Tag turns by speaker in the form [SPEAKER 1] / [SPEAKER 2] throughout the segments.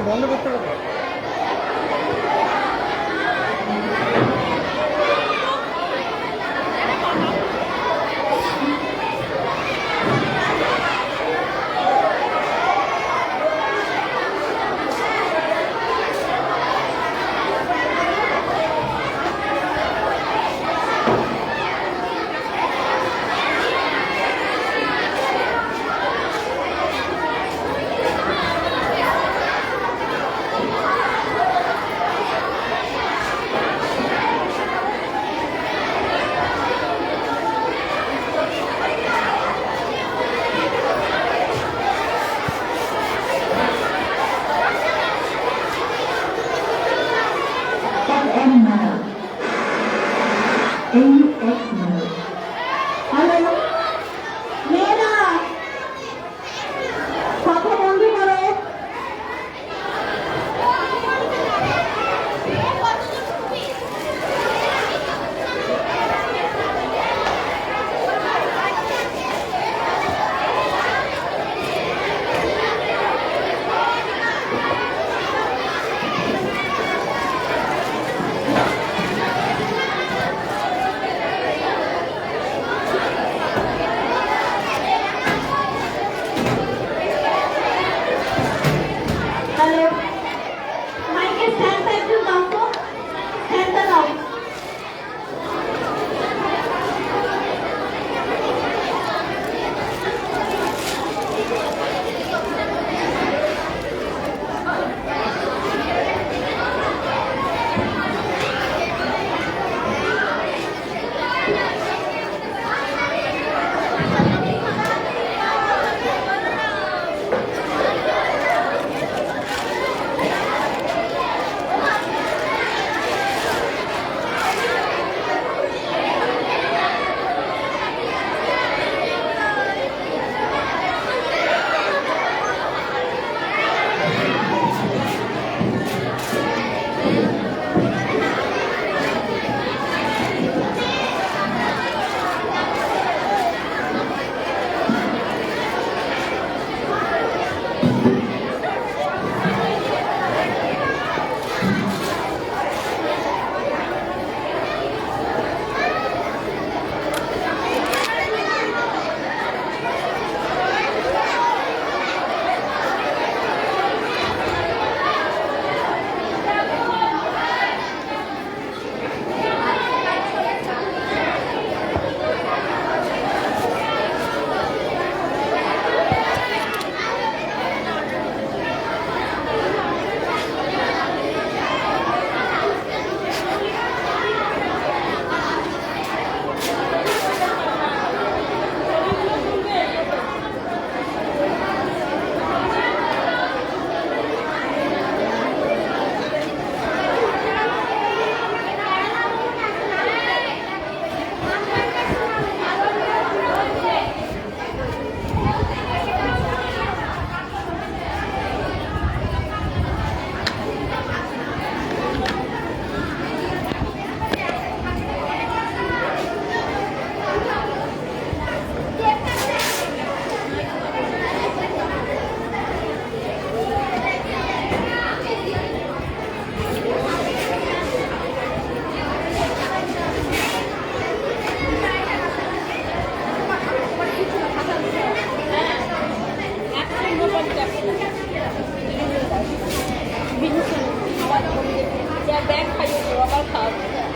[SPEAKER 1] বন্ধ করতে হবে।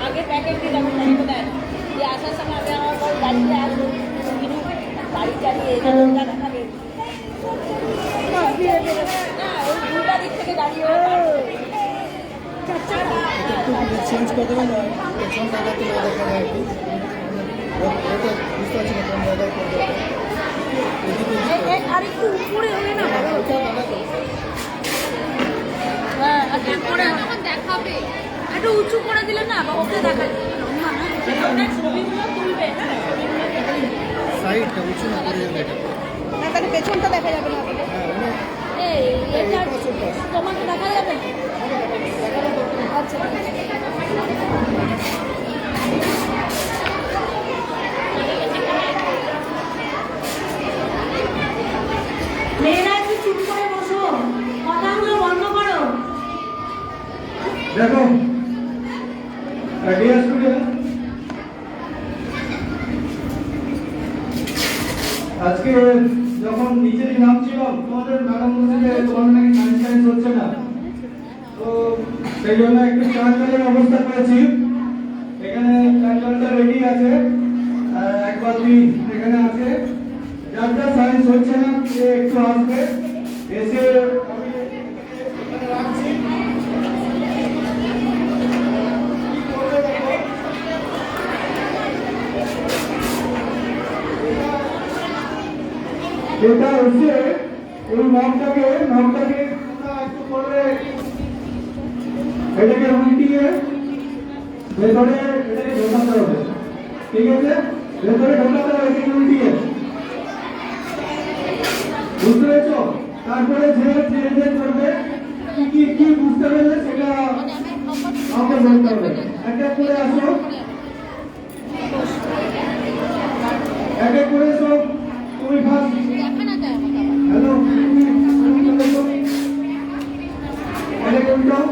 [SPEAKER 2] आगे पैकेट भी लगा नहीं पता है ये आशा समय में और गाड़ी से आज गाड़ी चलिए দুটা দিক থেকে দাঁড়িয়ে
[SPEAKER 1] চেঞ্জ করতে হবে না পেছন জায়গাতে না দেখা যায় কি ওটা বুঝতে পারছি না কোন জায়গায় করতে হবে
[SPEAKER 2] আর একটু উপরে হলে না হ্যাঁ আর উপরে যখন দেখাবে একটু উঁচু করে দিলে না বা ওকে দেখাবে ছবিগুলো তুলবে হ্যাঁ
[SPEAKER 1] সাইডটা উঁচু না করে এটা
[SPEAKER 2] না তাহলে পেছনটা দেখা যাবে না এই এটা তোমাকে দেখা যাবে না আচ্ছা মেয়েরা একটু চুপ করে বসো কথাগুলো বন্ধ করো
[SPEAKER 1] দেখো ডিয়ার স্টুডেন্ট, আজকে যখন নিচেরই নামছিলাম তোমাদের ম্যাডাম বলছে যে তোমাদের নাকি সায়েন্স হচ্ছে না, তো সেই জন্য একটু চায়ের ব্যবস্থা করেছি। এখানে চালটা রেডি আছে, এক বালতি এখানে আছে। যার যা সায়েন্স হচ্ছে না সে একটু আসবে, এসে আমি এখানে রাখছি। এটা হচ্ছে এই মগটাকে একটু করলে এটাকে উল্টিয়ে ভেতরে এটাকে ঢোকাতে হবে, ঠিক আছে? ভেতরে ঢোকাতে হবে এটাকে উল্টিয়ে, বুঝতে পেরেছো? তারপরে যে করবে কি বুঝতে পারলে সেটা আমাকে বলতে হবে। এক এক করে আসো, এক এক করে এসো। তুমি ফার্স্ট হ্যালো, এটাকে উল্টাও,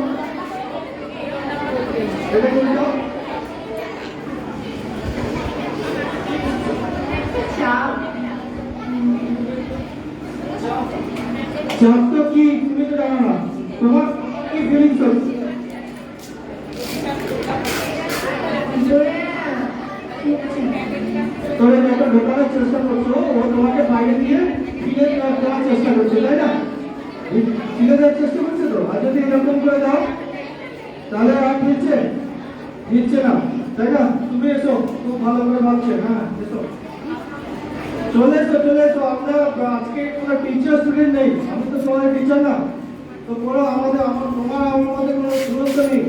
[SPEAKER 1] এটাকে উল্টাও। চাপ তো কি তুমি তো জানো না, তোমার কি ফিলিংস হচ্ছে? তোমরা যখন ঢোকানোর চেষ্টা করছো ও তোমাকে বাইরে দিয়ে ফিরে দেওয়ার চেষ্টা করছে, তাই না? ফিরে দেওয়ার চেষ্টা করছে তো। আর যদি এরকম করে দাও তাহলে আর দিচ্ছে না, তাই না? তুমি এসো, খুব ভালো করে ভাবছে। হ্যাঁ এসো, চলে এসো। আমরা আজকে কোনো টিচার স্টুডেন্ট নেই, আমি তো তোমাদের টিচার না, তো কোনো তোমার মধ্যে কোনো দূরত্ব নেই।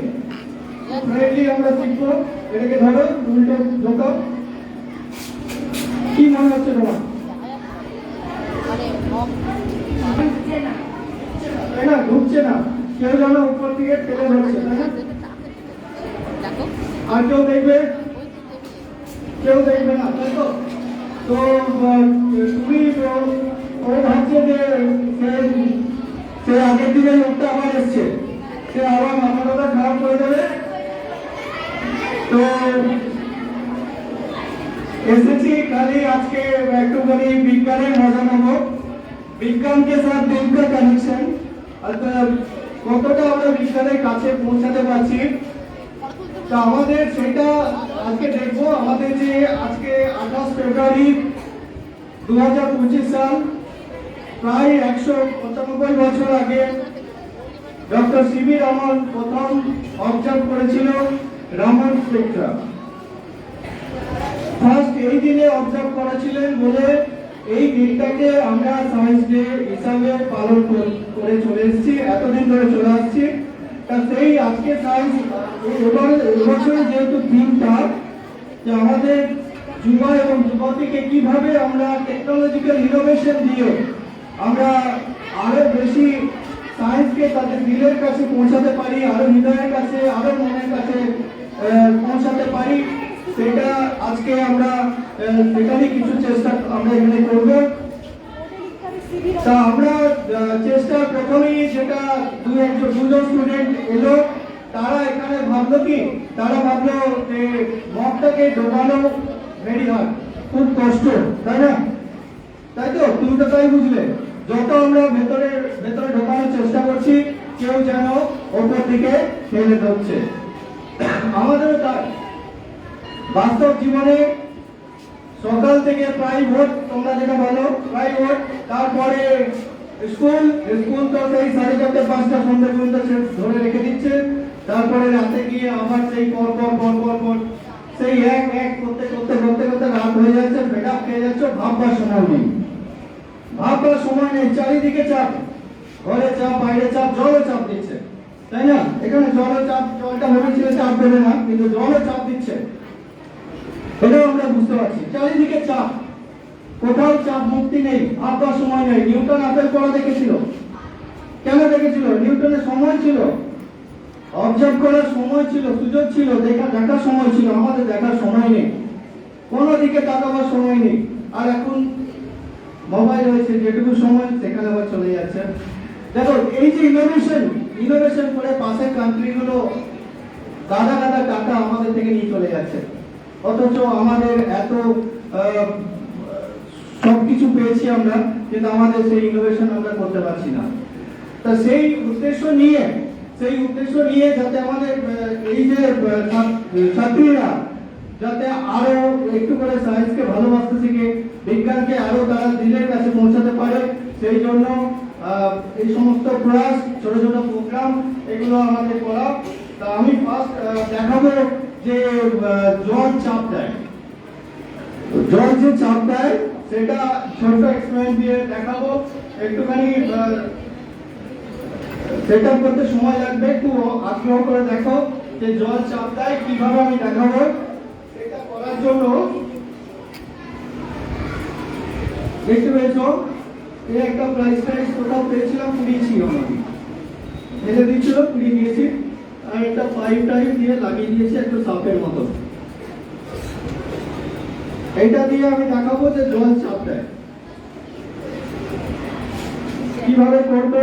[SPEAKER 1] ফ্রেন্ডলি আমরা শিখবো। এটাকে ধরো, উল্টো ঢোকাও। কি মনে হচ্ছে তোমার? তাই না, ঢুকছে না। কেউ যেন উপর থেকে টেনে ধরছে, তাই না? আর কেউ দেখবে না, তাই তো? তো তুমি ও ভাবছে যে সে আগের দিনের লোকটা আবার এসছে, সে আবার মাথাটা খারাপ করে দেবে। তো এসেছি খালি আজকে একটুখানি বিজ্ঞানের মজা নেবো, বিজ্ঞানকে সাথ দিন কা কানেকশন, অর্থাৎ কতটা আমরা বিজ্ঞানের কাছে পৌঁছাতে পারছি। তো আমাদের সেটা আজকে দেখবো। আমাদের যে আজকে 28 ফেব্রুয়ারি 2025 সাল, প্রায় 195 বছর আগে ডক্টর সিভি রমন প্রথম অবজার্ভ করেছিল রামান স্পেকট্রা। ফার্স্ট এই দিনে অবজার্ভ করেছিলেন বলে এই দিনটাকে আমরা সায়েন্স ডে হিসাবে পালন করে চলে এসেছি, এতদিন ধরে চলে আসছি। তা সেই আজকে সায়েন্স এবছরে যেহেতু থিমটা যে আমাদের যুবা এবং যুবতীকে কিভাবে আমরা টেকনোলজিক্যাল ইনোভেশন দিয়ে আমরা আরো বেশি সায়েন্সকে তাদের দিলের কাছে পৌঁছাতে পারি, আরো হৃদয়ের কাছে, আরো মনের কাছে পৌঁছাতে পারি, সেটা আজকে আমরা সেটারই কিছু চেষ্টা আমরা এখানে করব। তা আমরা চেষ্টা প্রথমেই যেটা দুজন স্টুডেন্ট এলো, তারা এখানে ভাবলো যে মগটাকে ঢোকানো ভেরি হার্ড, খুব কষ্ট, তাই না? তাই তো, তুমি তো তাই বুঝলে। যত আমরা ভেতরে ঢোকানোর চেষ্টা করছি, কেউ যেন ওপর দিকে ঠেলে ধরছে। আমাদেরও তাই বাস্তব জীবনে সকাল থেকে প্রাইভেট, তোমরা যেটা বলো প্রাইভেট, তারপরে স্কুল তো সেই 4:30-5টা সন্ধ্যা পর্যন্ত ধরে রেখে দিচ্ছে। তারপরে রাতে গিয়ে আবার সেই পর সেই এক করতে রাত হয়ে যাচ্ছে, বেডা খেয়ে যাচ্ছে, ভাববার সময় নেই। চারিদিকে চাপ, ঘরে চাপ, বাইরে চাপ, জলও চাপ দিচ্ছে, তাই না? এখানে জলটা ভেবেছিল চাপ দেবে না, কিন্তু জলও চাপ দিচ্ছে, এটাও আমরা বুঝতে পারছি। চারিদিকে চাপ, কোথাও চাপ মুক্তি নেই, ভাববার সময় নেই। নিউটন আপেল পড়া দেখেছিল, কেন দেখেছিল? নিউটনের সময় ছিল, অবজার্ভ করার সময় ছিল, সুযোগ ছিল, দেখার সময় ছিল। আমাদের দেখার সময় নেই, কোনো দিকে তাকাবার সময় নেই। আর এখন মোবাইল হয়েছে, যেটুকু সময় সেখানে আবার চলে যাচ্ছে। দেখো এই যে ইনোভেশন করে পাশের কান্ট্রিগুলো গাদা গাদা টাকা আমাদের থেকে নিয়ে চলে যাচ্ছে, অথচ আমাদের এত সবকিছু পেয়েছি আমরা, কিন্তু আমাদের সেই ইনোভেশন আমরা করতে পারছি না। তা সেই উদ্দেশ্য নিয়ে যাতে আমাদের এই যে ছাত্রীরা যাতে আরো একটু করে সায়েন্সকে ভালোবাসতে শিখে, বিজ্ঞানকে আরো তারা দিলের কাছে পৌঁছাতে পারে, সেই জন্য এই সমস্ত প্রয়াস, ছোট ছোট প্রোগ্রাম এগুলো আমাদের করা। তা আমি ফার্স্ট দেখাবো যে জল চাপ দেয়, জল যে চাপ দেয় সেটা ছোট এক্সপেরিমেন্ট দিয়ে দেখাবো। একটুখানি সেটা করতে সময় লাগবে, একটু আগ্রহ করে দেখো যে জল চাপ দেয় কিভাবে আমি দেখাবো। এটা করার জন্য দেখতে পেয়েছো এই একটা প্রাইস কোথাও পেয়েছিলাম, 20 ছিল, আমাকে এনে দিয়েছিল 20 দিয়েছি, আর একটা 5 টাইপ দিয়ে লাগিয়ে দিয়েছি একটু সাপের মতো। এটা দিয়ে আমি দেখাবো যে জল চাপ দেয় কিভাবে করবো।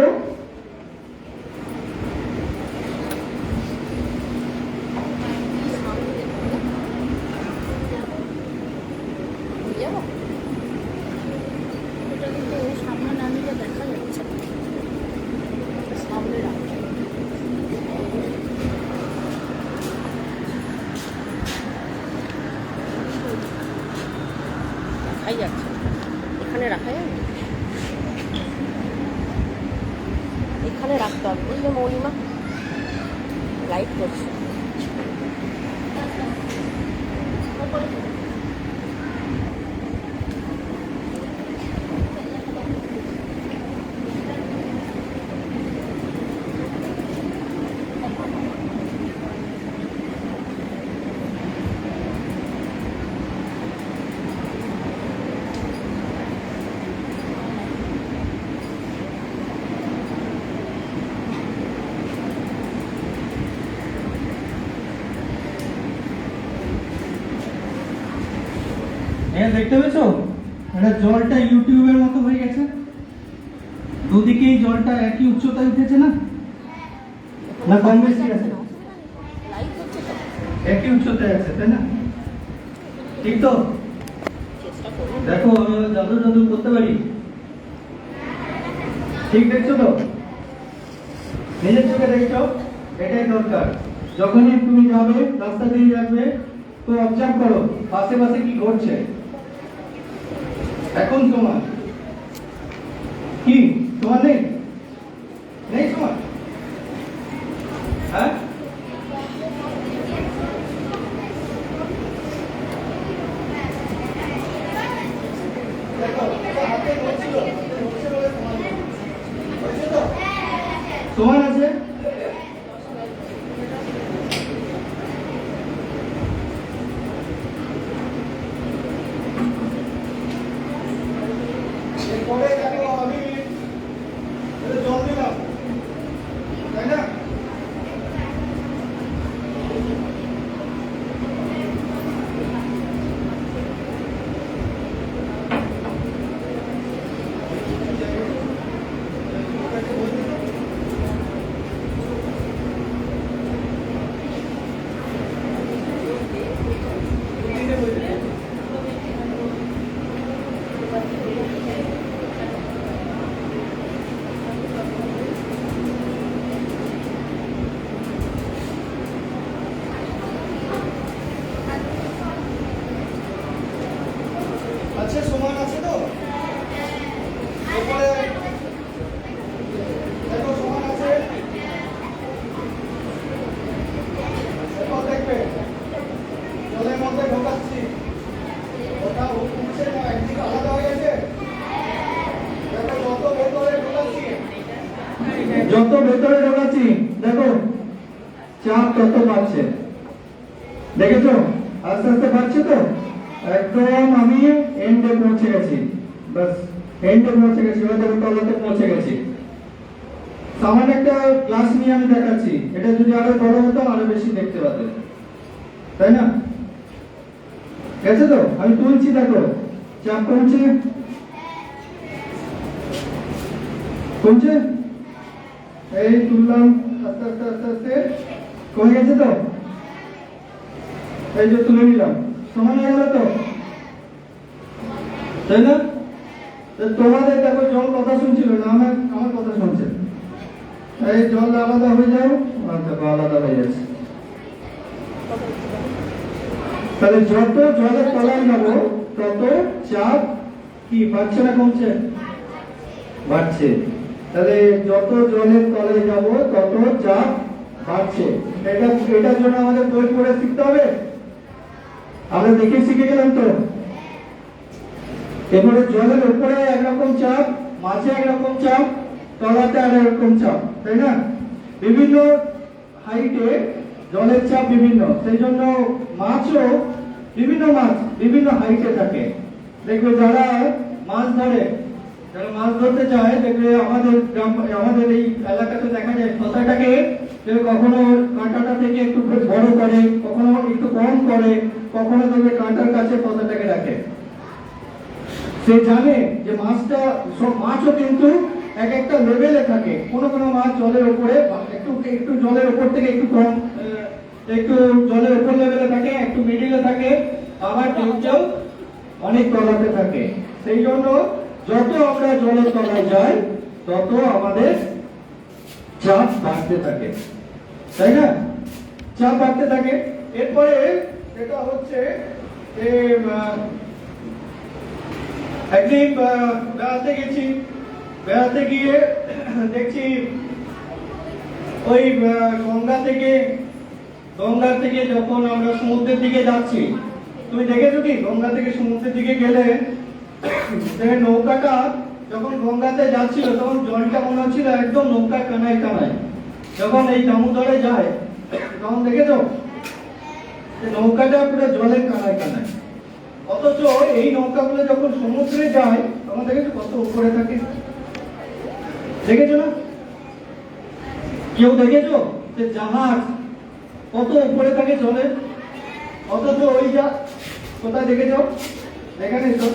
[SPEAKER 3] এখানে রাখা যাবে, এখানে রাখতে হবে। এই যে মৌলিমা লাইট করছে,
[SPEAKER 1] দেখতে পেয়েছো এটা জলটা ইউটিউবের মতো হয়ে গেছে, দুদিকেই জলটা একই উচ্চতায় উঠেছে না, না কম বেশি আছে, একই উচ্চতায় আছে, তাই না? ঠিক তো? দেখো আমি জাদু জাদু করতে পারি, ঠিক দেখছো তো? নিজের চোখে দেখছো, এটাই দরকার। যখনই তুমি যাবে, রাস্তা দিয়ে যাবে, তো অবজার্ভ করো আশেপাশে কি ঘটছে। এখন সময় কি তোমার নেই, নেই সময়? হ্যাঁ, সময় আছে। পরে দেখো আমি জল দিলাম, তাই না? আচ্ছা সমান আছে তো? এরপরে দেখো সমান আছে, এরপর দেখবে জলের মধ্যে ঢোকাচ্ছি, ওটা উঠছে না, একদিকে আলাদা হয়ে গেছে। দেখো যত ভেতরে ঢোকাচ্ছি দেখো চাপ তত বাড়ছে, দেখেছো? আস্তে আস্তে বাড়ছে তো, একদম আমি এন্ডে পৌঁছে গেছি, বাস এন্ডে পৌঁছে গেছি, হয়তো তলাতে পৌঁছে গেছি। সামান্য একটা গ্লাস নিয়ে আমি দেখাচ্ছি, এটা যদি আরো বড় হতো আরো বেশি দেখতে পাতে, তাই না? গেছে তো? আমি তুলছি, দেখো চাপ কমছে, কমছে, এই তুললাম, আস্তে আস্তে আস্তে আস্তে কমে গেছে তো। এই যে তুলে নিলাম, সমান হয়ে গেল তো, তাই না? তো তোমাদের দেখো জল কথা শুনছিল না, আমার কথা শুনছে। এই জল আলাদা হয়ে যাও, আর দেখো আলাদা হয়ে যাচ্ছে। তাহলে যত জলের তলায় যাবো তত চাপ কি বাড়ছে না কমছে? বাড়ছে। তাহলে যত জলের তলায় যাব তত চাপ বাড়ছে। এটার জন্য আমাদের বই পড়ে শিখতে হবে। আমরা দেখে শিখে গেলাম তো। এবারে জলের উপরে একরকম চাপ, মাঝে একরকম চাপ, তলাতে আর একরকম চাপ, তাই না? বিভিন্ন হাইটে জলের চাপ বিভিন্ন, সেই জন্য মাছও বিভিন্ন মাছ বিভিন্ন হাইটে থাকে। দেখবে যারা মাছ ধরে, যারা মাছ ধরতে যায়, দেখবে আমাদের এই এলাকাতে দেখা যায় ফসাটাকে কখনো কাঁটাটা থেকে একটু বড় করে, কখনো একটু কম করে, কখনো দেখবে কাঁটার কাছে ফসাটাকে রাখে। সে জানে যে মাছটা, সব মাছও কিন্তু এক একটা লেভেলে থাকে। কোনো মাছ জলের উপরে একটু জলের উপর থেকে একটু কম, একটু জলের উপর লেভেলে থাকে, একটু মিডিলে থাকে, আবার কেউ অনেক তলাতে থাকে। সেই জন্য যত আমরা জলের তলায় যাই তত আমাদের চাপ বাড়তে থাকে, তাই না? চাপ বাড়তে থাকে। এরপরে যেটা হচ্ছে একদিন বেড়াতে গেছি, বেড়াতে গিয়ে দেখছি ওই গঙ্গা থেকে যখন আমরা সমুদ্রের দিকে যাচ্ছি, তুমি দেখেছো কি গঙ্গা থেকে সমুদ্রের দিকে গেলে নৌকাটা যখন গঙ্গাতে যাচ্ছিল তখন জলটা মনে হচ্ছিল একদম নৌকা কানায় কানায়। যখন এই দামোদরে যায় তখন দেখেছো নৌকাটা পুরো জলের কানায় কানায়। অথচ এই নৌকাগুলো যখন সমুদ্রে যায় তখন দেখেছো কত উপরে থাকে, দেখেছো না? কেউ দেখেছো যে জাহাজ কত উপরে থাকে জলে? অথচ ওই যা কোথায় দেখেছো? দেখা নেই তো,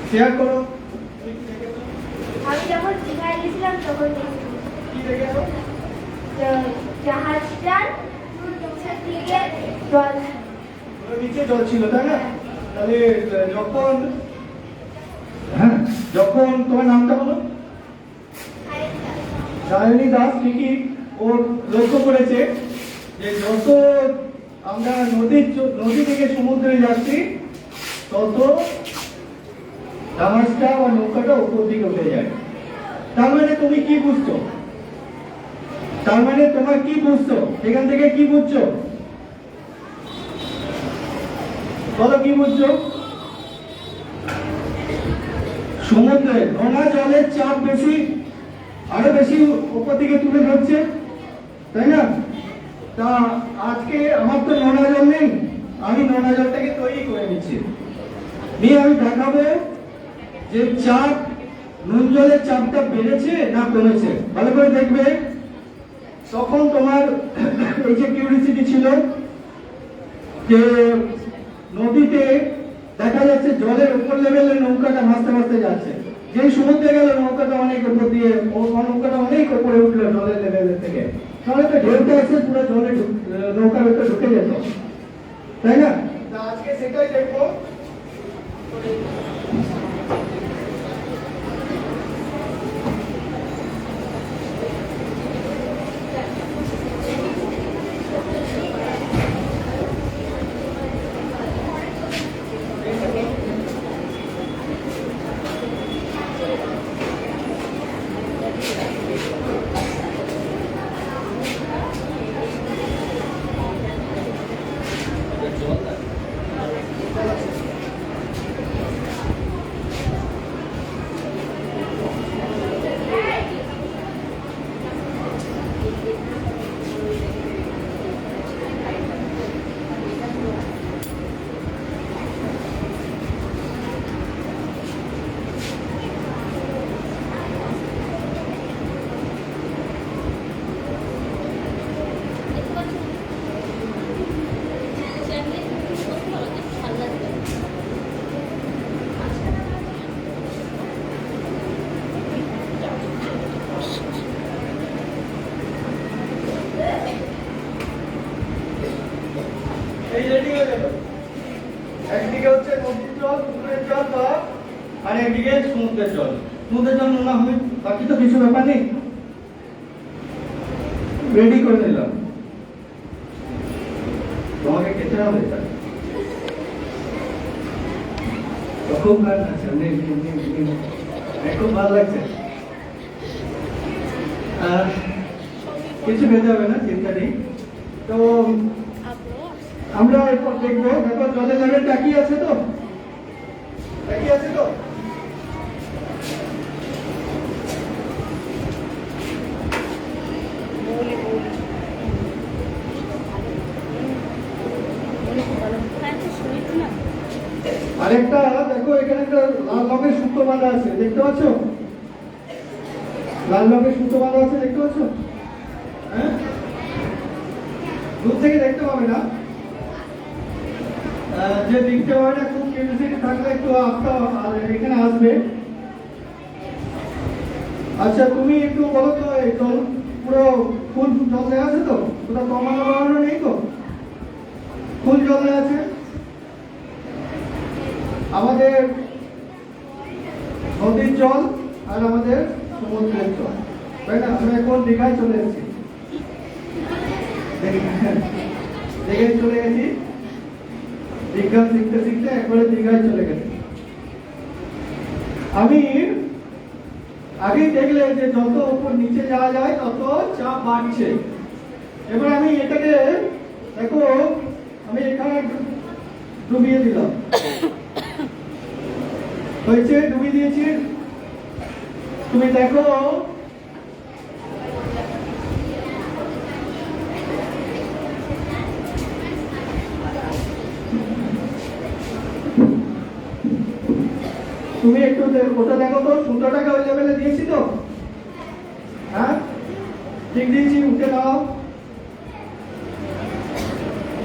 [SPEAKER 1] শেয়ার করো।
[SPEAKER 4] আমি যখন দীঘায় গেছিলাম তখন
[SPEAKER 1] কি দেখেছো?
[SPEAKER 4] জাহাজটার নিচের দিকে জল,
[SPEAKER 1] নিচে জল ছিল, তাই না? তাহলে যখন তোমার নামটা বলো, সায়নী দাস, ঠিকই ও লক্ষ্য করেছে যে যত আমরা নদী থেকে সমুদ্রে যাচ্ছি তত জাহাজটা বা নৌকাটা উপর দিকে উঠে যায়। তার মানে তুমি কি বুঝছো? তার মানে তোমার কি বুঝছো এখান থেকে? কি বুঝছো বলো, কি বুঝছো? সমুদ্রে নোনা জলের চাপ বেশি, আরো বেশি উপর দিকে তুলে ধরছে, তাই না? তা আজকে আমার তো নোনা জল নেই, আমি নোনা জলটাকে তৈরি করে নিচ্ছি, নিয়ে আমি দেখাবো যে চাপ, নুন জলের চাপটা বেড়েছে না কমেছে। ভালো করে দেখবে। তখন তোমার এই যে কিউরিসিটি ছিল যে নদীতে দেখা যাচ্ছে জলের উপর লেভেলে নৌকাটা ভাসতে ভাসতে যাচ্ছে, যেই সমুদ্রে গেল নৌকাটা অনেক উপর দিয়ে, নৌকাটা অনেক উপরে উঠলো জলের লেভেলের থেকে, তাহলে তো ঢেউটা এসে পুরো জলে নৌকার ভেতরে ঢুকে যেত, তাই না? আজকে সেটাই দেখবো। একদিকে সমুদ্রের জল নোনা হবে, বাকি তো কিছু ব্যাপার নেই। রেডি করে নিলাম, তোমাকে খেতে হবে এটা। খুব ভালো লাগছে, খুব ভালো লাগছে। কিছু খেতে হবে না, চিন্তা নেই। তো আমরা এরপর দেখবো, দেখো জলের লেভেলটা কি আছে, তো একই আছে তো। আরেকটা দেখো, এখানে একটা লাল রঙের সুতো বাঁধা আছে, দেখতে পাচ্ছ? লাল রঙের সুতো বাঁধা আছে, দেখতে পাচ্ছ? হ্যাঁ, দূর থেকে দেখতে পাবে না, যে দেখতে পাবে না, খুব কিউরিওসিটি থাকলে একটু আর এখানে আসবে। আচ্ছা, তুমি একটু বলো তো, এই জল পুরো ফুল জল দেওয়া আছে তো? কোথাও কমানো বাড়ানো নেই তো? ফুল জল দেওয়া আছে। আমাদের নদীর জল আর আমাদের সমুদ্রের জল, তাই না? আমরা এখন দীঘায় চলে এসেছি, দীঘায় চলে গেছি, দীঘা শিখতে শিখতে একবারে দীঘায় চলে গেছি। আমি আগেই দেখলে যে যত উপর নিচে যাওয়া যায় তত চাপ বাড়ছে। এবার আমি এটাকে দেখো, আমি এখানে ডুবিয়ে দিলাম, হয়েছে, ডুবিয়ে দিয়েছি। তুমি দেখো তুমি একটু ওটা দেখো তো, সুতোটাকে ওই লেভেলে দিয়েছি তো? হ্যাঁ, ঠিক দিয়েছি, উঠে দাও।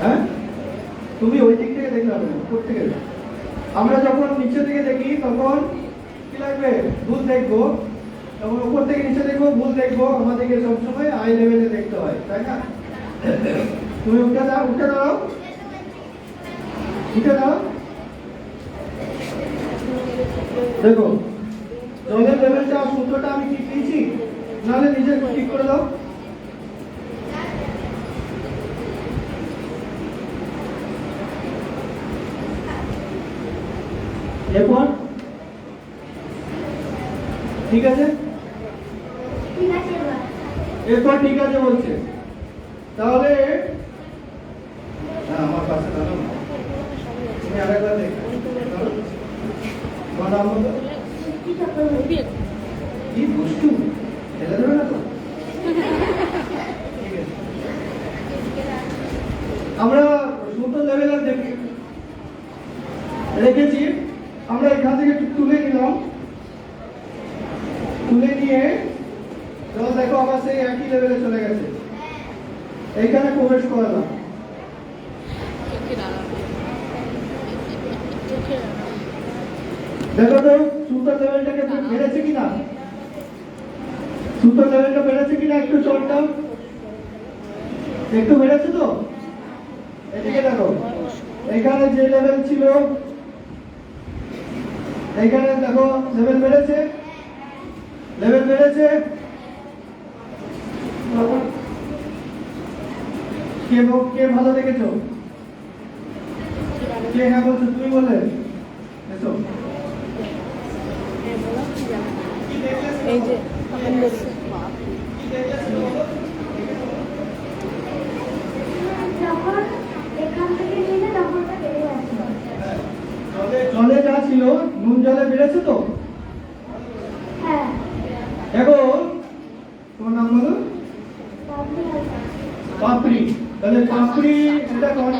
[SPEAKER 1] হ্যাঁ, তুমি ওই দিক থেকে দেখলে হবে না, উপর থেকে। আমরা যখন নিচে থেকে দেখি তখন কি লাগবে, ভুল দেখবো, তখন উপর থেকে নিচে দেখবো, ভুল দেখবো। আমাদেরকে সবসময় আই লেভেলে দেখতে হয়, তাই না? তুমি উঠে দাও, উঠে দাও, উঠে দাও। দেখো জলের লেভেলটা, সূত্রটা আমি ঠিক দিয়েছি, নাহলে নিজে ঠিক করে দাও। এরপর ঠিক আছে,
[SPEAKER 4] ঠিক আছে এবার।
[SPEAKER 1] এরপর ঠিক আছে বলছে। তাহলে আমার পাশে দাঁড়াও, তুমি আরেকবার দেখো, তোমার নাম বলো।
[SPEAKER 4] কি চক্রবর্তী।
[SPEAKER 1] কি বস্তু ফেলে দেবে না তো? ঠিক আছে, আমরা সুতো লেভেল দেখি রেখেছি। আমরা এখান থেকে তুলে নিলাম, তুলে নিয়ে জল দেখো আবার সেই একই লেভেলে চলে গেছে। এইখানে প্রবেশ করালাম। দেখো তো সুতোর লেভেলটাকে বেড়েছে কিনা, সুতোর লেভেলটা বেড়েছে কিনা, একটু চলটা একটু বেড়েছে তো? এদিকে দেখো, এখানে যে লেভেল ছিল, এখানে দেখো লেভেল বেড়েছে, লেভেল বেড়েছে। কে ভালো দেখেছো? কে হ্যাঁ বলছো? তুমি বলে এসো।
[SPEAKER 3] এই যে
[SPEAKER 4] যখন এখান থেকে নিলে তখন ওটা বেড়ে যাচ্ছে।
[SPEAKER 1] জলে যা ছিল নুন জলে বেড়েছে তো?
[SPEAKER 4] হ্যাঁ,
[SPEAKER 1] দেখো তোমার নাম বলো।
[SPEAKER 4] আপনি আসুন।
[SPEAKER 1] পাপড়ি, তাহলে পাপড়ি এটা কোন?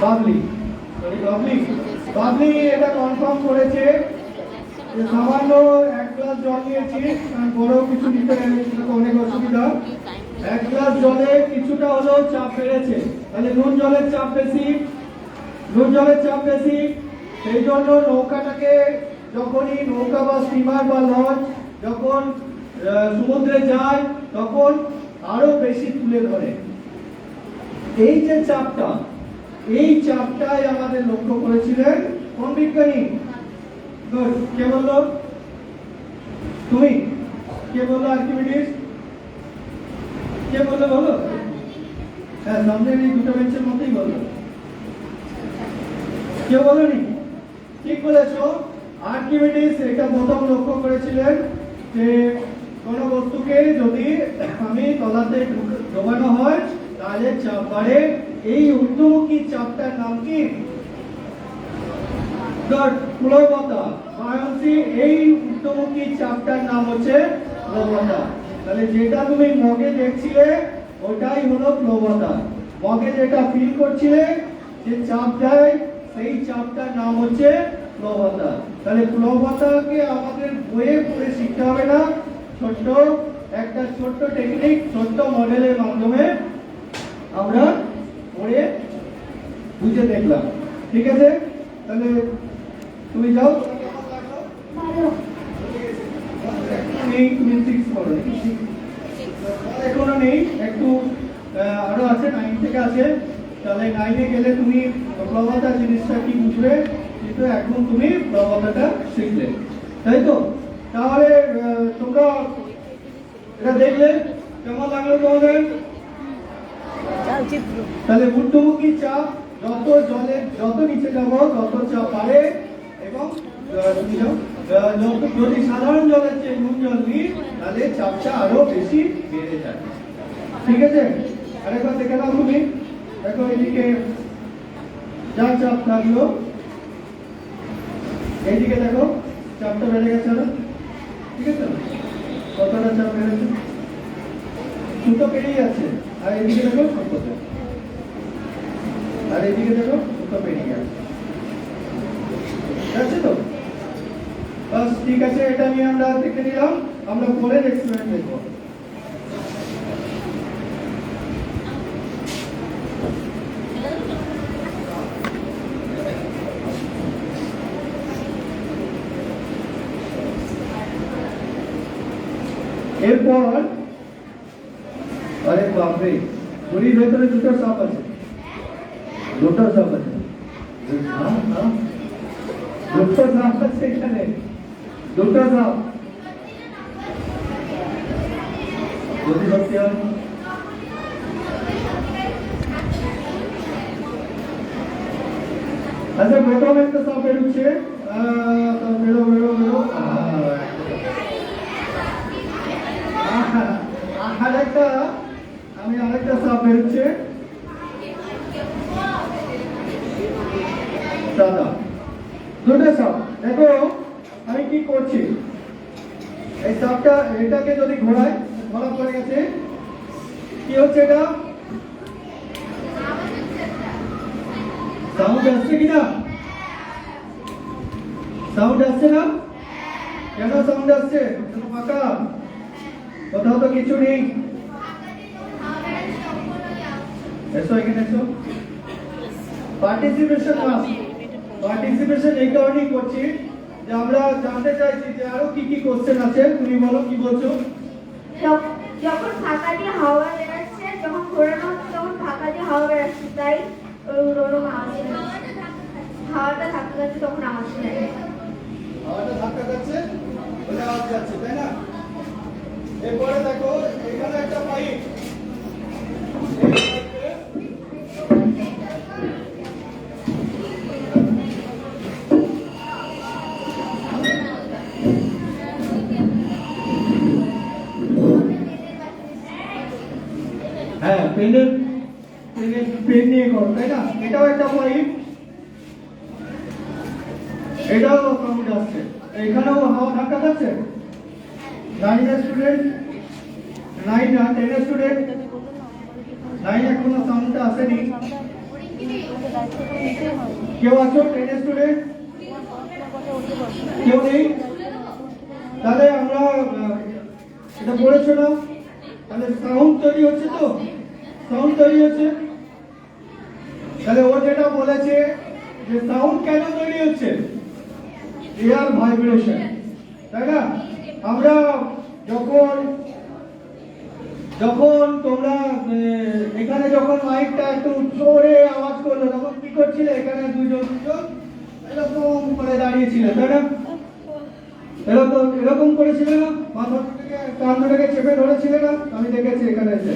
[SPEAKER 1] বাবলি, বাবলি, বাবলি এটা কনফার্ম করেছে যে সামান্য 1 গ্লাস জল নিয়েছি, বড় কিছু নিতে অনেক অসুবিধা। 1 গ্লাস জলে কিছুটা হলেও চাপ বেড়েছে, তাহলে নুন জলের চাপ বেশি, নুন জলের চাপ বেশি। সেই জন্য নৌকাটাকে যখনই নৌকা বা স্টিমার বা লঞ্চ যখন সমুদ্রে যায় তখন আরো বেশি তুলে ধরে। এই যে চাপটা, এই চাপটাই আমাদের লক্ষ্য করেছিলেন কোন বিজ্ঞানী? গুড, কে বললো? তুমি? কে বললো আর্কিমিডিস? কে বললো বলো? হ্যাঁ, সামনের এই দুটো বেঞ্চের মধ্যেই বললো। কেউ বলোনি? ঠিক বলেছো, আর্কিমিডিস এটা প্রথম লক্ষ্য করেছিলেন যে কোন বস্তুকে যদি আমি তলাতে ডোবানো হয় তাহলে চাপ বাড়ে। এই ঊর্ধ্বমুখী চাপটার নাম কি? প্লবতা। বায়সী, এই ঊর্ধ্বমুখী চাপটার নাম হচ্ছে প্লবতা। তাহলে যেটা তুমি মগে দেখছিলে ওটাই হলো প্লবতা। মগে যেটা ফিল করছিলে, যে চাপ দেয়, সেই চাপটার নাম হচ্ছে প্লবতা। তাহলে প্লবতাকে আমাদের বইয়ে পড়ে শিখতে হবে না, ছোট্ট একটা ছোট্ট টেকনিক, ছোট্ট মডেলের মাধ্যমে আমরা পড়ে বুঝে দেখলাম। ঠিক আছে, তাহলে তুমি যাও।
[SPEAKER 4] ভালো।
[SPEAKER 1] নেই, তুমি 6 করো। এখনো নেই, একটু আরো আছে, 9 থেকে আছে। তাহলে 9-এ গেলে তুমি প্লবতা জিনিসটা কি বুঝবে, কিন্তু এখন তুমি প্লবতাটা শিখলে, তাই তো? তাহলে তোমরা এটা দেখলে কেমন লাগলো তোমাদের?
[SPEAKER 3] চিত্র
[SPEAKER 1] তাহলে ঊর্ধ্বমুখী চাপ, যত নিচে যাবো তত চাপ বাড়ে, এবং তুমি যাও, যদি সাধারণ জলের চেয়ে নুন জল নিই তাহলে চাপটা আরো বেশি বেড়ে যায়। ঠিক আছে, আরেকবার দেখে নাও তুমি। দেখো এদিকে যা চাপ থাকলো, এইদিকে দেখো চাপটা বেড়ে গেছে না? ঠিক আছে, কতটা চাপ বেড়েছে? সুতো পেরিয়ে যাচ্ছে। আর এদিকে দেখো সম্পদে, আর এদিকে দেখো সুতো পেরিয়ে যাচ্ছে। যাচ্ছে তো? বাস, ঠিক আছে, এটা নিয়ে আমরা দেখে নিলাম। আমরা পরের এক্সপেরিমেন্ট দেখবো। এরপর আরে বাপরে, ঘড়ির ভেতরে দুটো সাপ আছে। দুটো সাপ আছে, দুটো সাপ আছে এখানে, দুটো সাপ। যদি সত্যি হয়, আচ্ছা প্রথম একটা সাপ বেরোচ্ছে, বেরো বেরো বেরো। আরেকটা সাপ বেরোচ্ছে, দাদা। দুটো সাপ। দেখো আমি কি করছি, এই সাপটা এটাকে যদি ঘোরাই, ধরা পড়ে গেছে, কি হচ্ছে এটা? সাউন্ড আসছে কিনা? সাউন্ড আসছে না? কেন সাউন্ড আসছে? ফাঁকা, কোথাও তো কিছু নেই। এসো এখানে এসো। পার্টিসিপেশন এই কারণেই করছি যে আমরা জানতে চাইছি যে আরো কি কি কোশ্চেন আছে। তুমি বলো, কি বলছো?
[SPEAKER 4] যখন ফাঁকা দিয়ে হাওয়া বেরাচ্ছে, যখন ঘোরানো হচ্ছে তখন ফাঁকা দিয়ে হাওয়া বেরাচ্ছে, তাই ওরকম আওয়াজ হচ্ছে। হাওয়াটা ধাক্কা যাচ্ছে তখন আওয়াজ হয়।
[SPEAKER 1] হাওয়াটা ধাক্কা যাচ্ছে বলে আওয়াজ যাচ্ছে, তাই না? এরপরে দেখো এখানে একটা পাইপ, হ্যাঁ, পেন নিয়ে করো, তাই না? এটাও একটা পাইপ, এটাও সাউন্ড আসছে, এখানেও হাওয়া ধাক্কা যাচ্ছে। 9 স্টুডেন্ট, 9 না 10 স্টুডেন্ট, 9 এখনো সাউন্ডটা আসেনি। কেউ আছো 10 স্টুডেন্ট? কেউ নেই? তাহলে আমরা এটা পড়েছো না? তাহলে সাউন্ড তৈরি হচ্ছে, তো সাউন্ড তৈরি হচ্ছে। তাহলে ও যেটা বলেছে যে সাউন্ড কেন তৈরি হচ্ছে, এয়ার ভাইব্রেশন, তাই না? আমরা যখন তোমরা এখানে যখন মাইকটা একটু জোরে আওয়াজ করলো, তখন করছিলে এখানে দুজন এরকম করে দাঁড়িয়েছিল, তাই না? এরকম করেছিলে না? মাথাটাকে কানটাকে চেপে ধরেছিলে না? আমি দেখেছি এখানে এসে।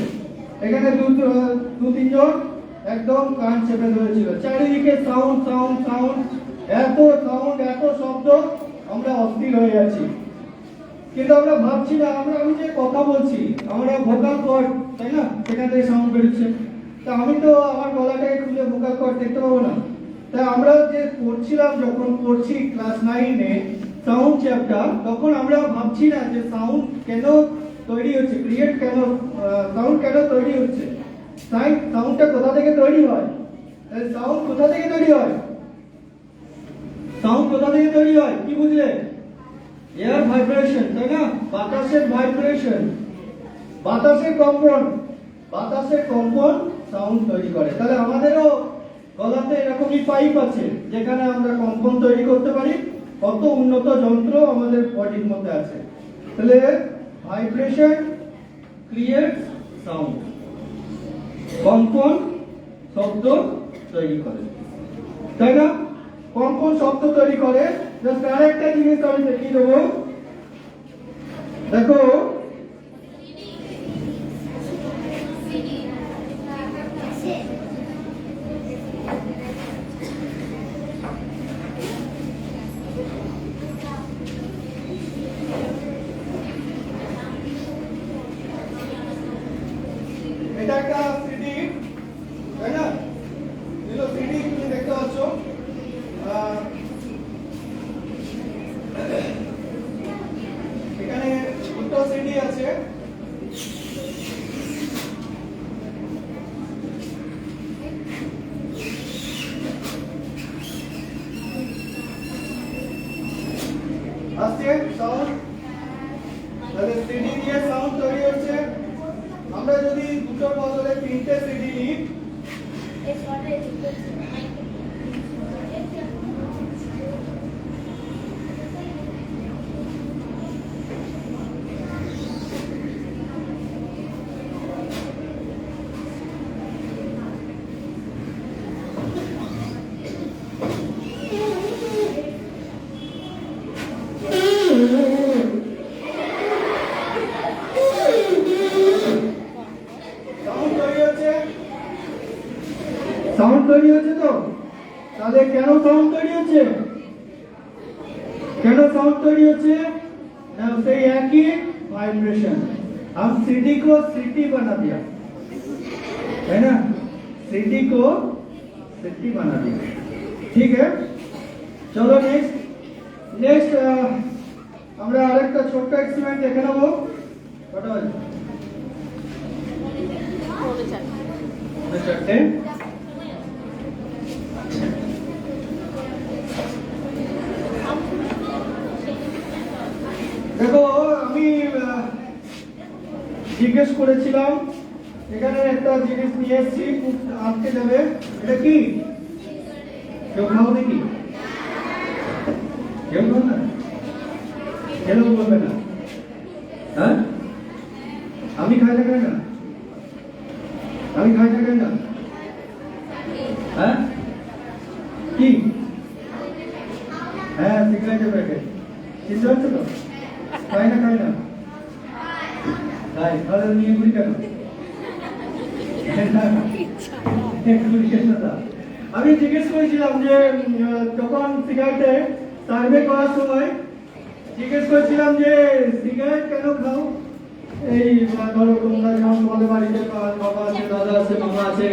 [SPEAKER 1] এখানে দু তিনজন একদম কান চেপে ধরেছিল। চারিদিকে সাউন্ড সাউন্ড সাউন্ড, এত সাউন্ড, এত শব্দ, আমরা অস্থির হয়ে আছি। কিন্তু আমরা ভাবছি না, আমি যে কথা বলছি, আমরা ভোকাল কর্ড, তাই না? সেখান থেকে সাউন্ড বেরোচ্ছে। তা আমি তো আমার গলাটাকে খুলে ভোকাল কর্ড দেখতে পাবো না। তাই আমরা যে পড়ছিলাম, যখন পড়ছি ক্লাস 9-এ সাউন্ড চ্যাপ্টার, তখন আমরা ভাবছি না যে সাউন্ড কেন তৈরি হচ্ছে, সাউন্ড কেন তৈরি হচ্ছে, সাউন্ডটা কোথা থেকে তৈরি হয়। সাউন্ড কোথা থেকে তৈরি হয়? সাউন্ড কোথা থেকে তৈরি হয় কি বুঝলে? এয়ার ভাইব্রেশন, তাই না? বাতাসের ভাইব্রেশন, বাতাসের কম্পন সাউন্ড তৈরি করে। তাহলে আমাদেরও গলাতে এরকমই পাইপ আছে যেখানে আমরা কম্পন তৈরি করতে পারি। কত উন্নত যন্ত্র আমাদের বডির মধ্যে আছে। তাহলে ভাইব্রেশন ক্রিয়েটস সাউন্ড, কম্পন শব্দ তৈরি করে, তাই না? কম্পন শব্দ তৈরি করে। জাস্ট আরেকটা জিনিস আমি দেখিয়ে দেবো, দেখো এটা একটা সিডি, তাই না? সিডি তুমি দেখতে পাচ্ছ। এখানে দুটো সিডি আছে। আসছে সাউন্ড, তাহলে সিডি দিয়ে সাউন্ড তৈরি হচ্ছে। আমরা যদি দুটোর বদলে 3টে সিডি নিই, সাউন্ড তৈরি হচ্ছে তো। তাহলে কেন সাউন্ড তৈরি হচ্ছে? ना उसे एक ही वाइब्रेशन, हम सिटी को सिटी बना दिया, है ना? सिटी को सिटी बना दिया। ठीक है, चलो नेक्स्ट আমরা আরেকটা ছোট্ট এক্সপেরিমেন্ট দেখে নেব। কত আছে? চারটে। দেখো আমি জিজ্ঞেস করেছিলাম, এখানে একটা জিনিস নিয়ে এসেছি, খুব আটকে যাবে। এটা কি? কেউ খাও নাকি? কেউ খাও না? কেন বলবে না? হ্যাঁ, আমি খাই না হ্যাঁ কি? হ্যাঁ, সিগারেটের প্যাকেট চিনতে হচ্ছে তো? খাই না তাহলে নিয়ে ঘুরি কেন? আমি জিজ্ঞেস করেছিলাম যে যখন সিগারেটে সার্ভে করার সময় জিজ্ঞেস করেছিলাম যে সিগারেট কেন খাও? এই ধরো তোমরা যেমন তোমাদের বাড়িতে বাবা আছে, দাদা আছে, মামা আছে,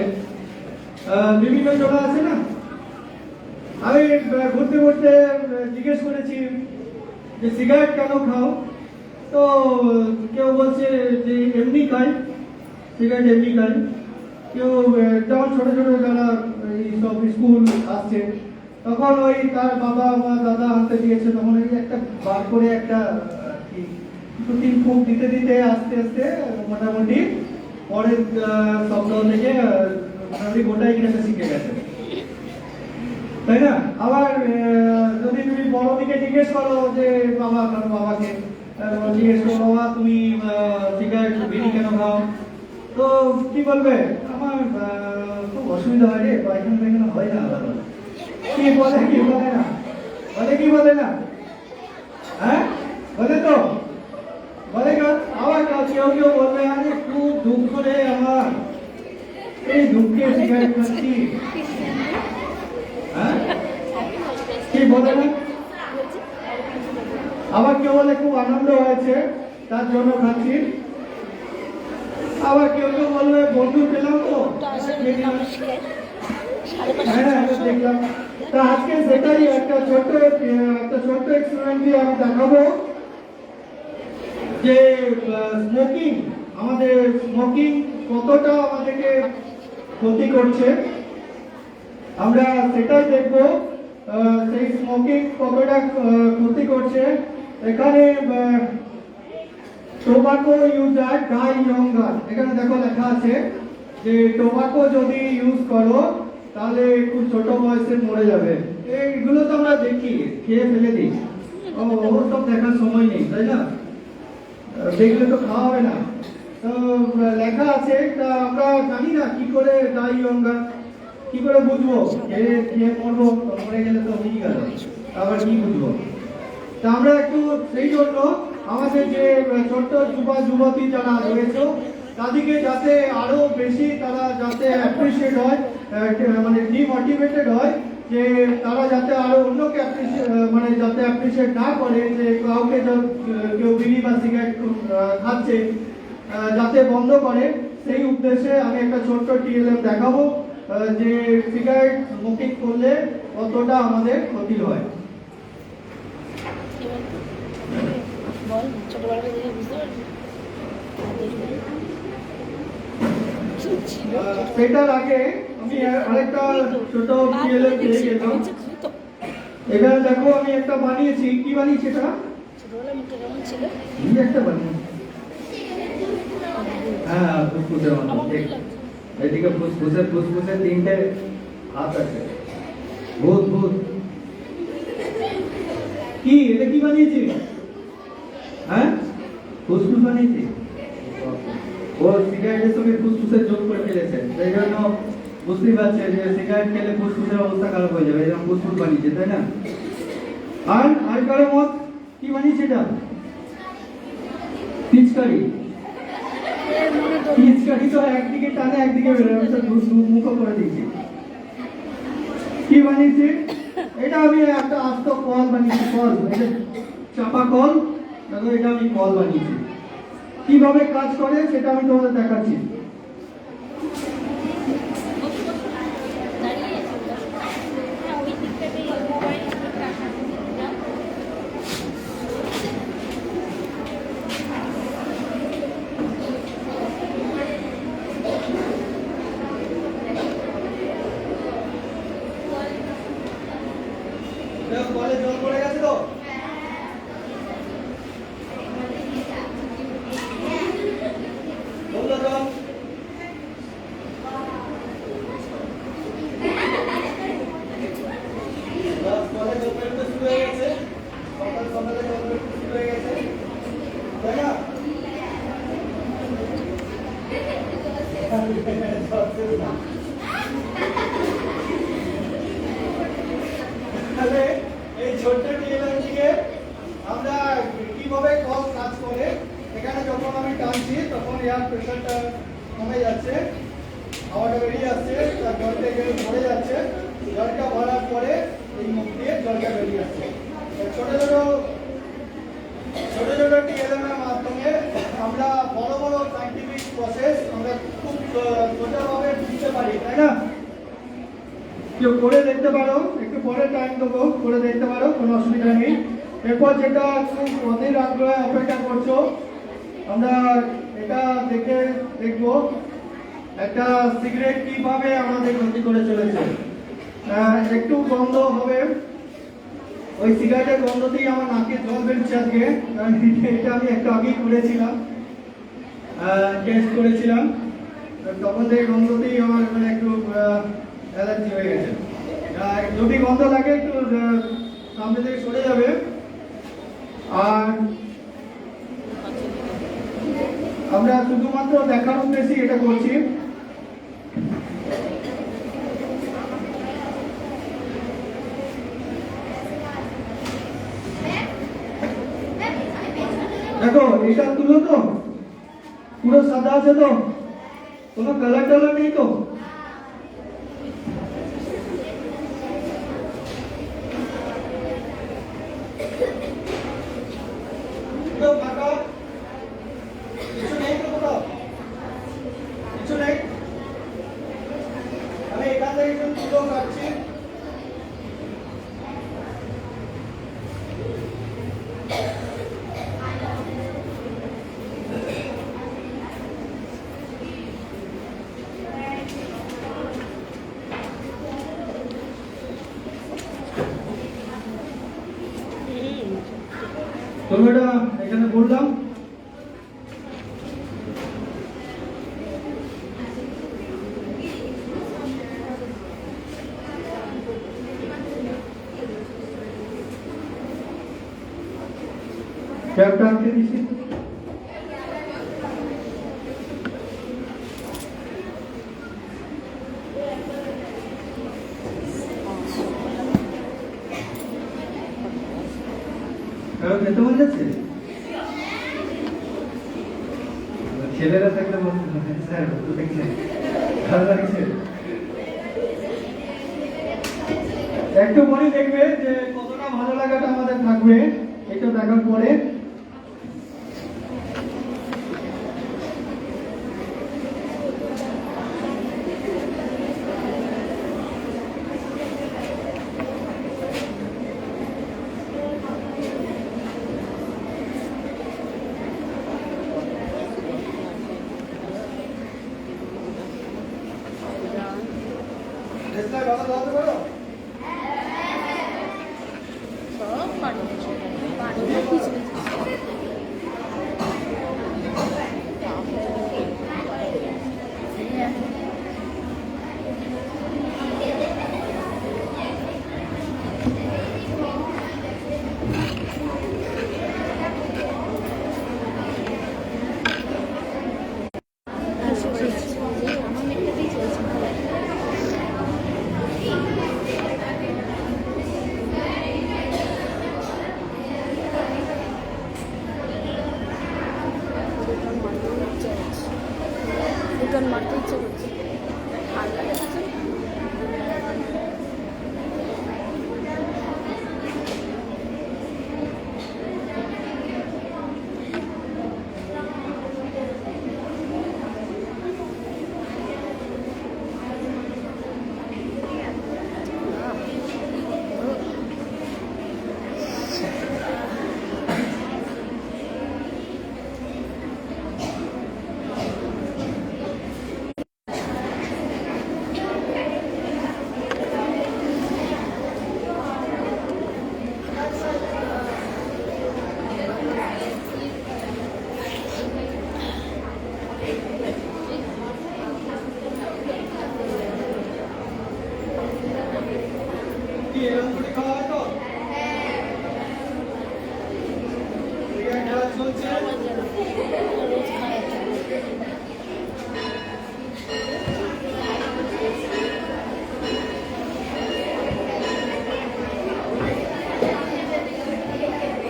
[SPEAKER 1] বিভিন্ন জন আছে না। আমি ঘুরতে ঘুরতে জিজ্ঞেস করেছি যে সিগারেট কেন খাও? তো কেউ বলছে যে এমনি খাই, সিগারেট এমনি খাই। কেউ যেমন ছোট ছোট যারা সব স্কুল আসছে, তখন ওই তার বাবা মা দাদা আনতে দিয়েছে, তখন ওই একটা বার করে একটা 2-3 ফুট দিতে দিতে আস্তে আস্তে মোটামুটি পরের সপ্তাহ থেকে মোটামুটি গোটাই খেতে শিখে গেছে, তাই না? আবার যদি তুমি বড় দিকে জিজ্ঞেস করো যে বাবাকে জিজ্ঞেস করো, বাবা তুমি সিগারেট বিড়ি কেন খাও? তো কি বলবে? আমার খুব অসুবিধা হয় রে, পায়খানা পায়খানা হয় না আলাদা। কি বলে কি বলে না, বলে কি বলে না, হ্যাঁ বলে তো, বলে না। আবার কেউ কেউ বলবে আরে খুব দুঃখ রে আমার, এই দুঃখে সিগারেট খাচ্ছি, হ্যাঁ কি বলে না। আবার কেউ বলে খুব আনন্দ হয়েছে তার জন্য খাচ্ছি। আবার কেউ কেউ বলবে বন্ধু পেলাম তো, হ্যাঁ দেখলাম। তা আজকে সেটাই একটা ছোট্ট এক্সপেরিমেন্ট দিয়ে আমি দেখাবো যে স্মোকিং কতটা আমাদেরকে ক্ষতি করছে। আমরা সেটাই দেখবো, সেই স্মোকিং কতটা ক্ষতি করছে। এখানে টোবাকো ইউজার ডাই ইয়ঙ্গার, এখানে দেখো লেখা আছে যে টোবাকো যদি ইউজ করো তাহলে খুব ছোট বয়সে মরে যাবে। এইগুলো তো আমরা দেখি, খেয়ে ফেলে দিই, ও সব দেখার সময় নেই, তাই না? দেখলে তো খাওয়া হবে না। তো লেখা আছে, তা আমরা জানি না কি করে ডাই ইয়ঙ্গার, কি করে বুঝবো? খেয়ে মরবো, মরে গেলে তো হয়ে গেল, আবার কি বুঝবো? তা আমরা একটু সেই জন্য আমাদের যে ছোট্ট যুবতী যারা রয়েছে তাদেরকে যাতে আরো বেশি তারা যাতে অ্যাপ্রিসিয়েট হয়, মানে ডিমোটিভেটেড হয়, যে তারা যাতে আরো অন্যকে মানে যাতে অ্যাপ্রিসিয়েট না করে, যে কাউকে কেউ বিড়ি বা সিগারেট খাচ্ছে যাতে বন্ধ করে, সেই উদ্দেশ্যে আমি একটা ছোট্ট টিএলএম দেখাবো যে সিগারেট স্মোকিং করলে কতটা আমাদের ক্ষতি হয়।
[SPEAKER 3] বল ছোটবেলা থেকে বুঝতে পারবি।
[SPEAKER 1] সেটার আগে আমি আরেকটা ছোট টিএলএম পেয়ে গেলাম। এখানে দেখো আমি একটা বানিয়েছি, কি বানিয়েছি এটা?
[SPEAKER 3] ছোটবেলা মুখটা কেমন ছিল?
[SPEAKER 1] এই একটা বানিয়েছি, হ্যাঁ ফুসফুসের মতো, ঠিক। এদিকে ফুসফুসের তিনটে হাত আছে, ভূত ভূত। কি এটা কি বানিয়েছি? হ্যাঁ ফুসফুস বানিয়েছি। ও সিগারেটের সঙ্গে ফুসফুসের যোগ করে ফেলেছে, সেই জন্য বুঝতেই পারছে যে সিগারেট খেলে ফুসফুসের অবস্থা খারাপ হয়ে যাবে, এরকম ফুসফুস বানিয়েছে, তাই না? আর কারো মত কি বানিয়েছে এটা? পিচকারি। পিচকারি তো একদিকে টানে একদিকে বেরোয়, মুখ করে দিয়েছি। কি বানিয়েছি? এটা আমি একটা আস্ত কল বানিয়েছি, কল, এটা চাপা কল, দেখো এটা আমি কল বানিয়েছি। কিভাবে কাজ করে সেটা আমি তোমাদের দেখাচ্ছি। কলে জল পড়ে গেছে তো? বললো জল। কলে জল পড়তে শুরু হয়ে গেছে, সকালে জল পড়তে শুরু হয়ে গেছে, তাই না? তাহলে এই ছোট্ট টিএলএম দিয়ে আমরা কিভাবে কল কাজ করে, এখানে যখন আমি টানছি তখন এয়ার প্রেশারটা কমে যাচ্ছে, হাওয়াটা বেরিয়ে আসছে, তার জলটা এখানে ভরে যাচ্ছে, জলটা ভরার পরে এই মুখ দিয়ে জলটা বেরিয়ে আসছে। ছোট ছোট টিএলএম এর মাধ্যমে আমরা বড় বড় সাইন্টিফিক প্রসেস আমরা খুব সোজাভাবে বুঝতে পারি, তাই না? কেউ করে দেখতে পারো, একটু পরে টাইম দেবো, করে দেখতে পারো, কোনো অসুবিধা নেই। এরপর যেটা খুব অধীর আগ্রহে অপেক্ষা করছো, আমরা এটা দেখবো একটা সিগারেট কিভাবে আমাদের ক্ষতি করে চলেছে। একটু গন্ধ হবে, ওই সিগারেটের গন্ধতেই আমার নাকে জল বেরোচ্ছে আজকে, কারণ এটা আমি একটু আগেই করেছিলাম, টেস্ট করেছিলাম, তখন থেকে গন্ধতেই আমার মানে একটু অ্যালার্জি হয়ে গেছে। যদি গন্ধ লাগে একটু সামনে থেকে সরে যাবে। আর আমরা শুধুমাত্র দেখার উদ্দেশ্যে এটা করছি। দেখো এটা তুলো তো পুরো সাদা আছে তো, কোনো কালার টালার নেই তো? পুরো ফাঁকা, কিছু নেই তো কোথাও? কিছু নেই? আমি এখান থেকে একটু তুলো কাটছি। তুমি এটা এখানে বললাম ক্যাপটা আনতে দিছি। খেতে মন যাচ্ছে? ছেলেরা থাকলে বলতে স্যার তো দেখছেন ভালো লাগছে। একটু মনে দেখবে যে কতটা ভালো লাগাটা আমাদের থাকবে এটা দেখার পরে। ভালো বলতে পারো?
[SPEAKER 2] সব পারি দুজন মারতে ইচ্ছে করছে ঠান্ডা লেগেছে।
[SPEAKER 1] কি এরকম করে খাওয়া হয় তো? এখানে খেলা চলছে।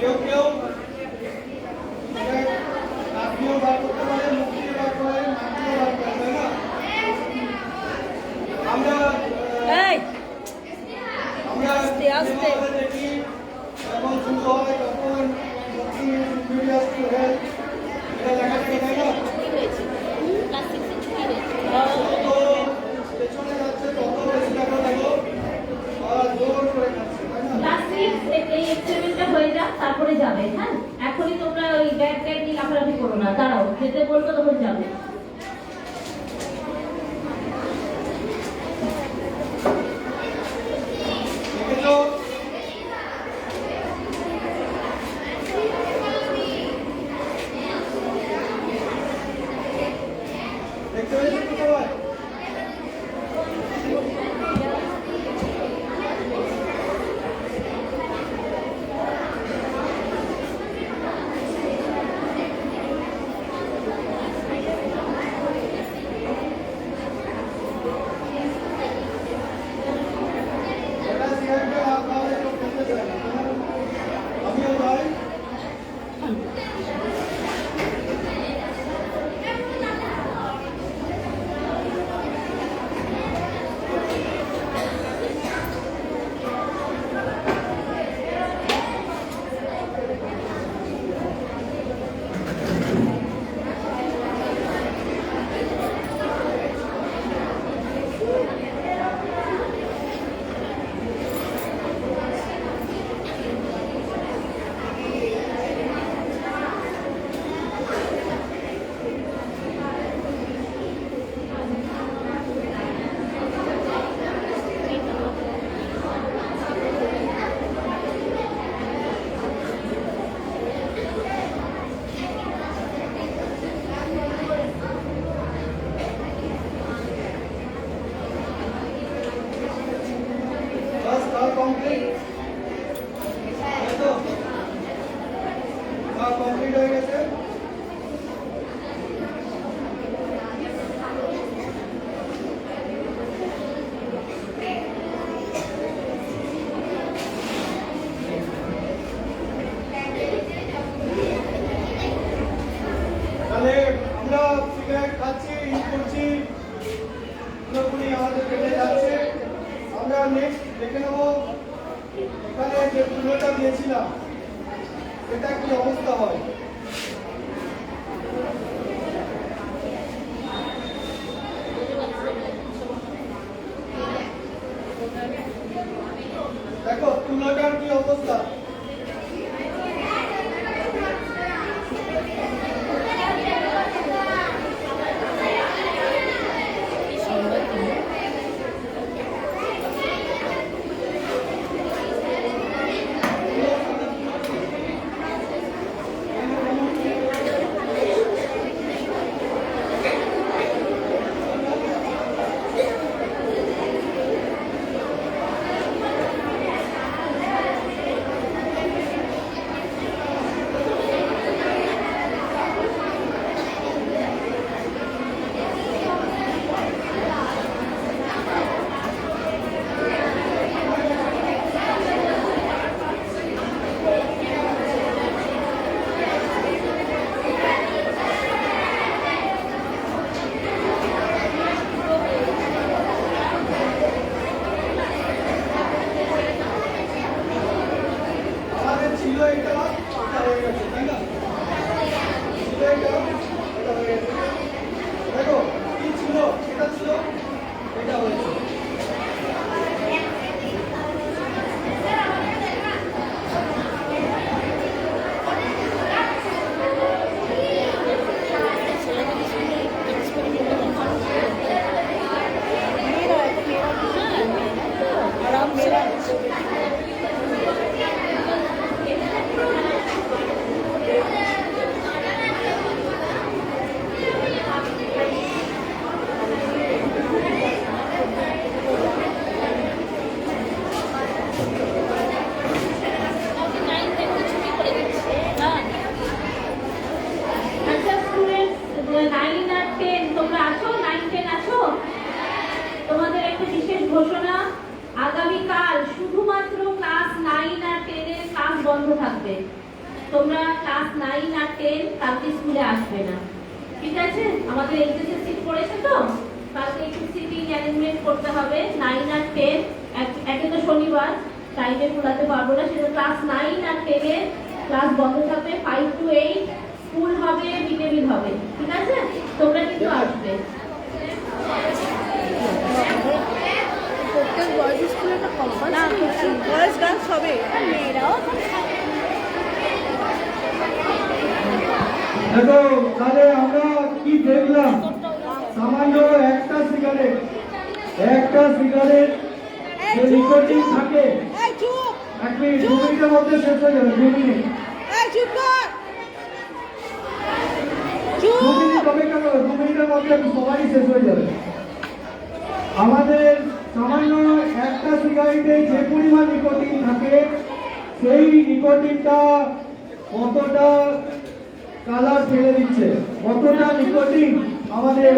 [SPEAKER 1] কেউ কেউ আপনিও বার করতে পারেন, মুক্তিও বার করেন, নামটিও বার করেন, তাই না? আমরা
[SPEAKER 2] এই
[SPEAKER 1] আমরা
[SPEAKER 2] আস্তে আস্তে।
[SPEAKER 1] যেভাবে দেখি যখন শুরু হয় তখন মুক্তি ফিরে আসতে হয়, এটা লেখা থাকে, তাই না? যত পেছনে যাচ্ছে তত বেশি টাকা লাগো আর জোর করে খাচ্ছে, তাই না?
[SPEAKER 5] ক্লাস 6 এই এক্সপেরিমেন্টটা হয়ে যাক তারপরে যাবে। হ্যাঁ, এখনই তোমরা ওই ব্যাগ ট্যাগ নিয়ে লাফালাফি করো না, দাঁড়াও, যেতে বলবো তখন যাবে।
[SPEAKER 1] দেখেছো? দেখতে পেয়েছো তো সবাই? কমপ্লিট হয়ে গেছে। তাহলে আমরা সিগারেট খাচ্ছি, ইউজ করছি, পুরোপুরি আমাদের পেটে যাচ্ছে। আমরা নেক্সট দেখে নেব এখানে যে তুলোটা দিয়েছিলাম এটা কি অবস্থা হয়। দেখো তুলোটার কি অবস্থা। দেখো কি ছিল, এটা ছিল, এটা হয়েছে।
[SPEAKER 5] আচ্ছা স্টুডেন্টস 9 আর 10 তোমরা আছো, 9 10 আছো? তোমাদের একটা বিশেষ ঘোষণা, আগামীকাল শুধুমাত্র ক্লাস 9 আর 10 এর ক্লাস বন্ধ থাকবে। তোমরা ক্লাস 9 আর 10 কালকে স্কুলে আসবে না, ঠিক আছে? আমাদের এলটিসি সিট পড়েছে তো, কালকে একটু সিটিং অ্যারেঞ্জমেন্ট করতে হবে। 9 আর 10 একে তো শনিবার টাইমে খোলাতে পারবো না, সেটা ক্লাস 9 আর 10 এর ক্লাস বন্ধ থাকবে। 5 to 8 স্কুল হবে, মিড ডে মিল হবে, ঠিক আছে? তোমরা কিন্তু আসবে।
[SPEAKER 3] প্রত্যেক বয়েজ স্কুলে একটা কম্পালসারি বয়েজ ডান্স হবে, মেয়েরাও
[SPEAKER 1] দেখো তাহলে আমরা কি দেখলাম, সামান্য একটা সিগারেট যে নিকোটিন থাকে, 1 মিনিট 2 মিনিটের মধ্যে শেষ হয়ে যাবে। 2 মিনিট অপেক্ষা করো, 2 মিনিটের মধ্যে সবারই শেষ হয়ে যাবে। আমাদের সামান্য একটা সিগারেটে যে পরিমাণ নিকোটিন থাকে, সেই নিকোটিনটা কতটা কালার ফেলে দিচ্ছে, কতটা নিকোটিন আমাদের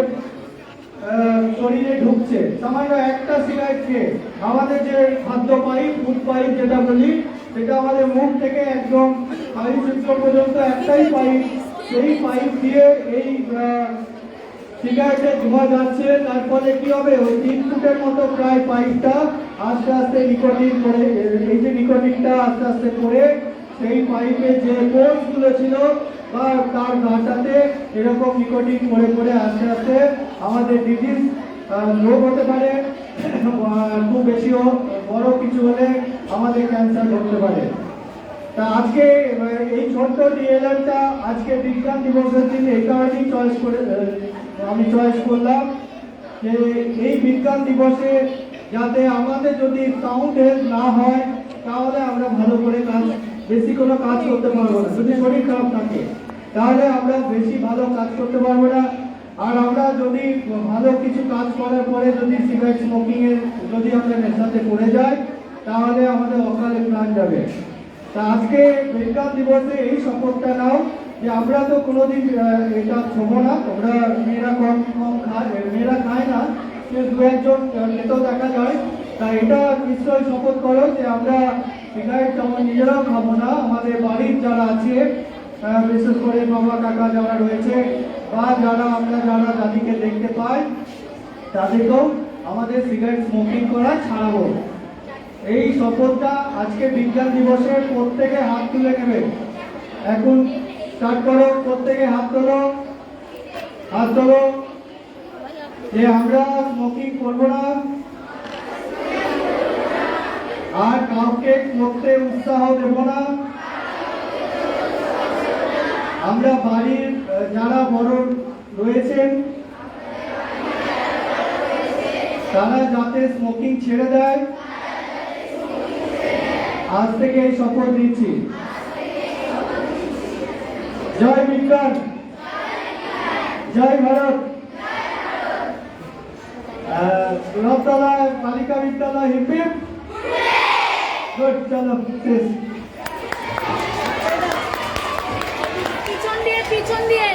[SPEAKER 1] শরীরে ঢুকছে। সামান্য একটা সিগারেট খেয়ে আমাদের যে খাদ্য পাইপ, ফুড পাইপ যেটা বলি, সেটা আমাদের মুখ থেকে একদম হাড়িচিত্র পর্যন্ত একটাই পাইপ, সেই পাইপ দিয়ে এই সিগারেটে ধোয়া যাচ্ছে। তারপরে কি হবে, ওই 3 ফুটের মতো প্রায় পাইপটা আস্তে আস্তে নিকোটিন করে, এই যে নিকোটিনটা আস্তে আস্তে করে সেই পাইপে যে কোষগুলো ছিল বা তার গাটাতে এরকম নিকোটিন করে করে আস্তে আস্তে আমাদের ডিজিজ রোগ হতে পারে, খুব বেশি বড় কিছু হলে আমাদের ক্যান্সার হতে পারে। তা আজকে এই ছোট্ট ডিএলএমটা আজকে বিজ্ঞান দিবসের দিন এই কারণেই আমি চয়েস করলাম যে এই বিজ্ঞান দিবসে যাতে আমাদের যদি সাউন্ড হেলথ না হয় তাহলে আমরা ভালো করে বেশি কোনো কাজ করতে পারবো না। যদি শরীর খারাপ থাকে তাহলে আমরা বেশি ভালো কাজ করতে পারবো না। আর আমরা যদি ভালো কিছু কাজ করার পরে যদি সিগারেট স্মোকিং এর যদি আমরা নেশাতে পড়ে যাই তাহলে আমাদের অকালে প্রাণ যাবে। তা আজকে বিজ্ঞান দিবসে এই শপথটা নাও যে আমরা তো কোনোদিন এটা ছোবো না, তোমরা মেয়েরা কম কম খায়, মেয়েরা খায় না, সে দু একজন খেতেও দেখা যায়। তা এটা নিশ্চয়ই শপথ করো যে আমরা সিগারেট যেমন নিজেরাও খাবো না, আমাদের বাড়ির যারা আছে বিশেষ করে বাবা কাকা যারা রয়েছে বা যারা আমরা যারা যাদেরকে দেখতে পাই তাদেরকেও আমাদের সিগারেট স্মোকিং করা ছাড়াবো। এই শপথটা আজকে বিজ্ঞান দিবসে প্রত্যেকে হাত তুলে নেবে। এখন স্টার্ট করো, প্রত্যেকে হাত তোলো, হাত তোলো যে আমরা স্মোকিং করবো না আর কাউকে করতে উৎসাহ দেব না। আমরা বাড়ির যারা বড় রয়েছেন তারা যাতে স্মোকিং ছেড়ে দেয় আজ থেকে এই শপথ নিচ্ছি। জয় বিজ্ঞান, জয় ভারত। রথতলা বালিকা বিদ্যালয় হিপিপ গুড। চলো শেষ।
[SPEAKER 2] পিছন দিয়ে